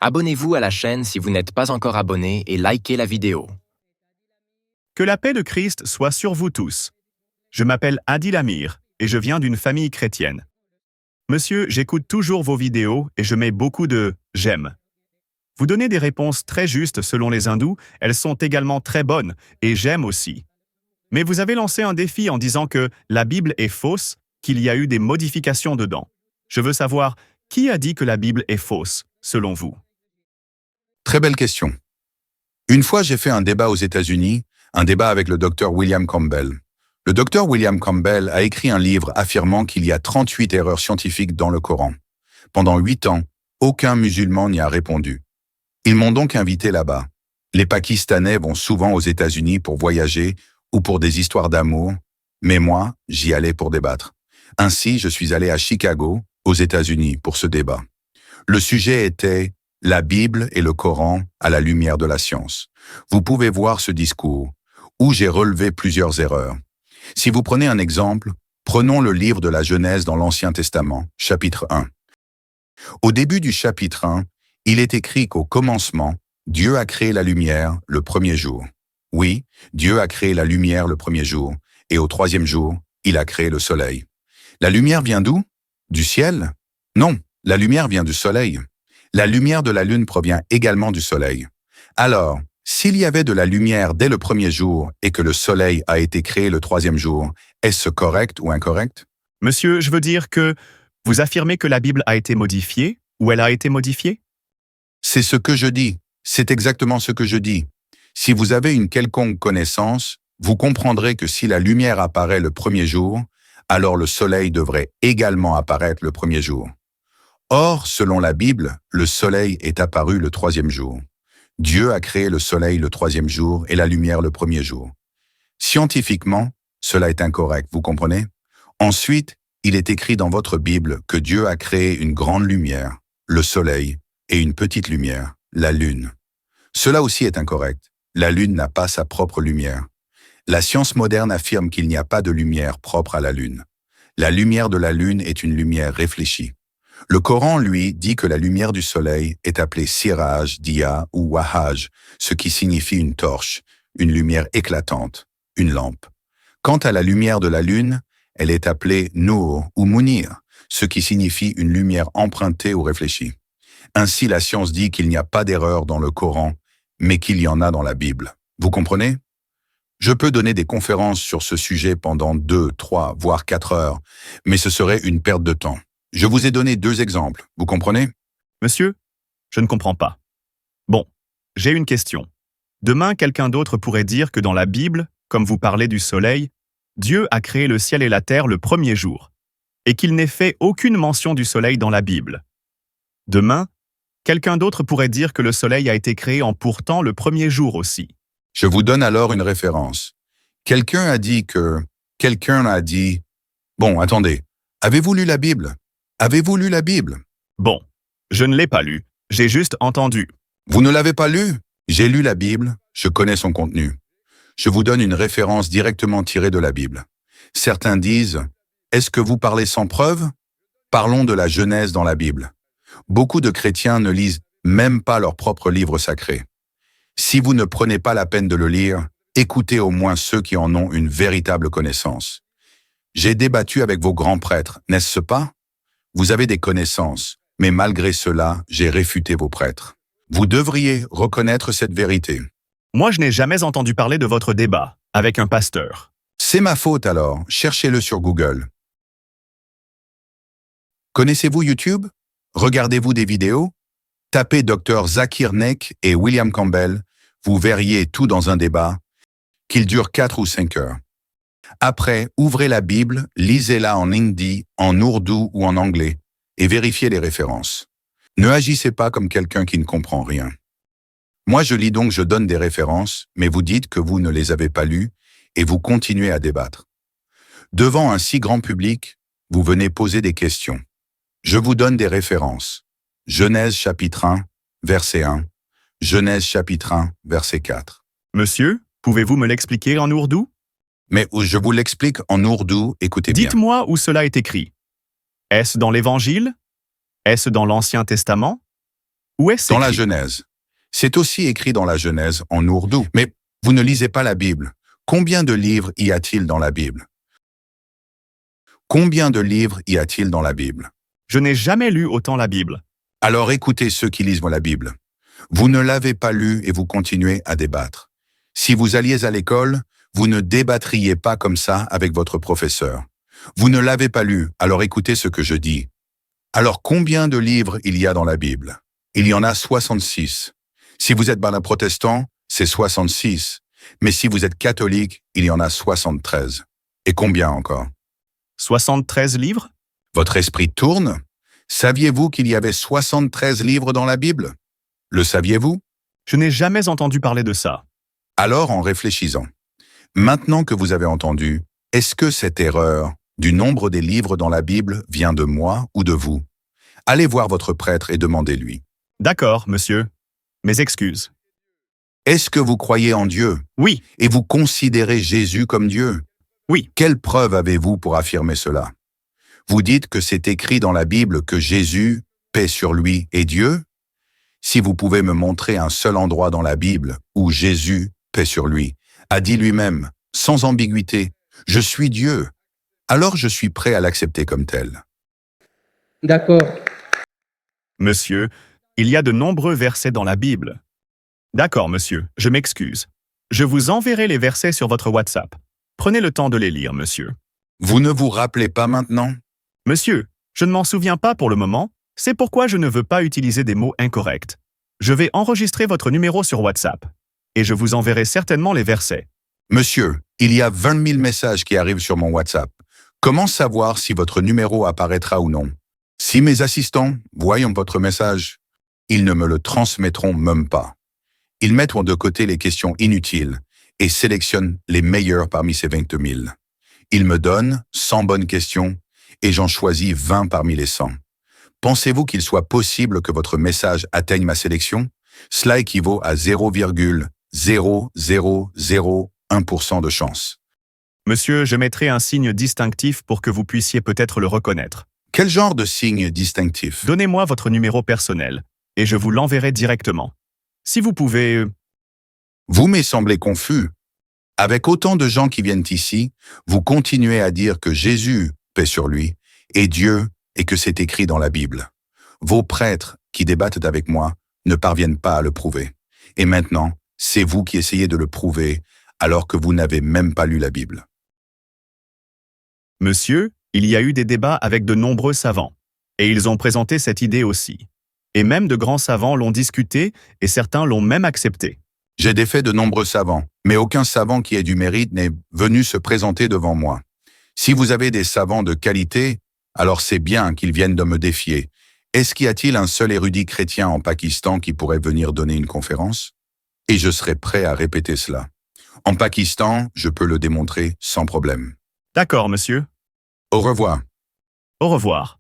Abonnez-vous à la chaîne si vous n'êtes pas encore abonné et likez la vidéo. Que la paix de Christ soit sur vous tous. Je m'appelle Adil Amir et je viens d'une famille chrétienne. Monsieur, j'écoute toujours vos vidéos et je mets beaucoup de « j'aime ». Vous donnez des réponses très justes selon les hindous, elles sont également très bonnes et j'aime aussi. Mais vous avez lancé un défi en disant que la Bible est fausse, qu'il y a eu des modifications dedans. Je veux savoir, qui a dit que la Bible est fausse, selon vous? Très belle question. Une fois, j'ai fait un débat aux États-Unis, un débat avec le docteur William Campbell. Le docteur William Campbell a écrit un livre affirmant qu'il y a 38 erreurs scientifiques dans le Coran. Pendant 8 ans, aucun musulman n'y a répondu. Ils m'ont donc invité là-bas. Les Pakistanais vont souvent aux États-Unis pour voyager ou pour des histoires d'amour, mais moi, j'y allais pour débattre. Ainsi, je suis allé à Chicago, aux États-Unis, pour ce débat. Le sujet était « La Bible et le Coran à la lumière de la science ». Vous pouvez voir ce discours, où j'ai relevé plusieurs erreurs. Si vous prenez un exemple, prenons le livre de la Genèse dans l'Ancien Testament, chapitre 1. Au début du chapitre 1, il est écrit qu'au commencement, Dieu a créé la lumière le premier jour. Oui, Dieu a créé la lumière le premier jour, et au troisième jour, il a créé le soleil. La lumière vient d'où? Du ciel? Non, la lumière vient du soleil. La lumière de la lune provient également du soleil. Alors, s'il y avait de la lumière dès le premier jour et que le soleil a été créé le troisième jour, est-ce correct ou incorrect? Monsieur, je veux dire que vous affirmez que la Bible a été modifiée ou elle a été modifiée? C'est ce que je dis. C'est exactement ce que je dis. Si vous avez une quelconque connaissance, vous comprendrez que si la lumière apparaît le premier jour, alors le soleil devrait également apparaître le premier jour. Or, selon la Bible, le soleil est apparu le troisième jour. Dieu a créé le soleil le troisième jour et la lumière le premier jour. Scientifiquement, cela est incorrect, vous comprenez? Ensuite, il est écrit dans votre Bible que Dieu a créé une grande lumière, le soleil, et une petite lumière, la lune. Cela aussi est incorrect. La lune n'a pas sa propre lumière. La science moderne affirme qu'il n'y a pas de lumière propre à la lune. La lumière de la lune est une lumière réfléchie. Le Coran, lui, dit que la lumière du soleil est appelée siraj, diya ou wahaj, ce qui signifie une torche, une lumière éclatante, une lampe. Quant à la lumière de la lune, elle est appelée nour ou munir, ce qui signifie une lumière empruntée ou réfléchie. Ainsi, la science dit qu'il n'y a pas d'erreur dans le Coran, mais qu'il y en a dans la Bible. Vous comprenez? Je peux donner des conférences sur ce sujet pendant 2, 3, voire 4 heures, mais ce serait une perte de temps. Je vous ai donné 2 exemples, vous comprenez? Monsieur, je ne comprends pas. Bon, j'ai une question. Demain, quelqu'un d'autre pourrait dire que dans la Bible, comme vous parlez du soleil, Dieu a créé le ciel et la terre le premier jour, et qu'il n'ait fait aucune mention du soleil dans la Bible. Demain, quelqu'un d'autre pourrait dire que le soleil a été créé en pourtant le premier jour aussi. Je vous donne alors une référence. Quelqu'un a dit... Bon, attendez, avez-vous lu la Bible? Avez-vous lu la Bible? Bon, je ne l'ai pas lu, j'ai juste entendu. Vous ne l'avez pas lu? J'ai lu la Bible, je connais son contenu. Je vous donne une référence directement tirée de la Bible. Certains disent, est-ce que vous parlez sans preuve? Parlons de la Genèse dans la Bible. Beaucoup de chrétiens ne lisent même pas leur propre livre sacré. Si vous ne prenez pas la peine de le lire, écoutez au moins ceux qui en ont une véritable connaissance. J'ai débattu avec vos grands prêtres, n'est-ce pas? Vous avez des connaissances, mais malgré cela, j'ai réfuté vos prêtres. Vous devriez reconnaître cette vérité. Moi, je n'ai jamais entendu parler de votre débat avec un pasteur. C'est ma faute alors, cherchez-le sur Google. Connaissez-vous YouTube? Regardez-vous des vidéos? Tapez Dr Zakir Naik et William Campbell, vous verriez tout dans un débat, qu'il dure 4 ou 5 heures. Après, ouvrez la Bible, lisez-la en hindi, en ourdou ou en anglais, et vérifiez les références. Ne agissez pas comme quelqu'un qui ne comprend rien. Moi je lis donc je donne des références, mais vous dites que vous ne les avez pas lues, et vous continuez à débattre. Devant un si grand public, vous venez poser des questions. Je vous donne des références. Genèse chapitre 1, verset 1. Genèse chapitre 1, verset 4. Monsieur, pouvez-vous me l'expliquer en ourdou? Mais je vous l'explique en ourdou, écoutez bien. Dites-moi où cela est écrit. Est-ce dans l'Évangile? Est-ce dans l'Ancien Testament? Où est-ce Dans la écrit? Genèse. C'est aussi écrit dans la Genèse en ourdou. Mais vous ne lisez pas la Bible. Combien de livres y a-t-il dans la Bible? Combien de livres y a-t-il dans la Bible? Je n'ai jamais lu autant la Bible. Alors écoutez ceux qui lisent la Bible. Vous ne l'avez pas lu et vous continuez à débattre. Si vous alliez à l'école, vous ne débattriez pas comme ça avec votre professeur. Vous ne l'avez pas lu, alors écoutez ce que je dis. Alors combien de livres il y a dans la Bible? Il y en a 66. Si vous êtes protestant, c'est 66. Mais si vous êtes catholique, il y en a 73. Et combien encore? 73 livres? Votre esprit tourne? Saviez-vous qu'il y avait 73 livres dans la Bible? Le saviez-vous? Je n'ai jamais entendu parler de ça. Alors, en réfléchissant, maintenant que vous avez entendu, est-ce que cette erreur du nombre des livres dans la Bible vient de moi ou de vous? Allez voir votre prêtre et demandez-lui. D'accord, monsieur. Mes excuses. Est-ce que vous croyez en Dieu? Oui, Et vous considérez Jésus comme Dieu? oui. Quelle preuve avez-vous pour affirmer cela? Vous dites que c'est écrit dans la Bible que Jésus, paix sur lui, est Dieu? Si vous pouvez me montrer un seul endroit dans la Bible où Jésus, paix sur lui, a dit lui-même, sans ambiguïté, « Je suis Dieu », alors je suis prêt à l'accepter comme tel. D'accord. Monsieur, il y a de nombreux versets dans la Bible. D'accord, monsieur, je m'excuse. Je vous enverrai les versets sur votre WhatsApp. Prenez le temps de les lire, monsieur. Vous ne vous rappelez pas maintenant? Monsieur, je ne m'en souviens pas pour le moment, c'est pourquoi je ne veux pas utiliser des mots incorrects. Je vais enregistrer votre numéro sur WhatsApp. Et je vous enverrai certainement les versets. Monsieur, il y a 20 000 messages qui arrivent sur mon WhatsApp. Comment savoir si votre numéro apparaîtra ou non? Si mes assistants voient votre message, ils ne me le transmettront même pas. Ils mettent de côté les questions inutiles et sélectionnent les meilleures parmi ces 20 000. Ils me donnent 100 bonnes questions et j'en choisis 20 parmi les 100. Pensez-vous qu'il soit possible que votre message atteigne ma sélection? Cela équivaut à 0,0001% de chance. Monsieur, je mettrai un signe distinctif pour que vous puissiez peut-être le reconnaître. Quel genre de signe distinctif? Donnez-moi votre numéro personnel, et je vous l'enverrai directement. Si vous pouvez... Vous me semblez confus. Avec autant de gens qui viennent ici, vous continuez à dire que Jésus, paix sur lui, est Dieu et que c'est écrit dans la Bible. Vos prêtres qui débattent avec moi ne parviennent pas à le prouver. Et maintenant, c'est vous qui essayez de le prouver alors que vous n'avez même pas lu la Bible. Monsieur, il y a eu des débats avec de nombreux savants. Et ils ont présenté cette idée aussi. Et même de grands savants l'ont discuté et certains l'ont même accepté. J'ai défait de nombreux savants, mais aucun savant qui ait du mérite n'est venu se présenter devant moi. Si vous avez des savants de qualité, alors c'est bien qu'ils viennent de me défier. Est-ce qu'il y a-t-il un seul érudit chrétien en Pakistan qui pourrait venir donner une conférence? Et je serai prêt à répéter cela. En Pakistan, je peux le démontrer sans problème. D'accord, monsieur. Au revoir. Au revoir.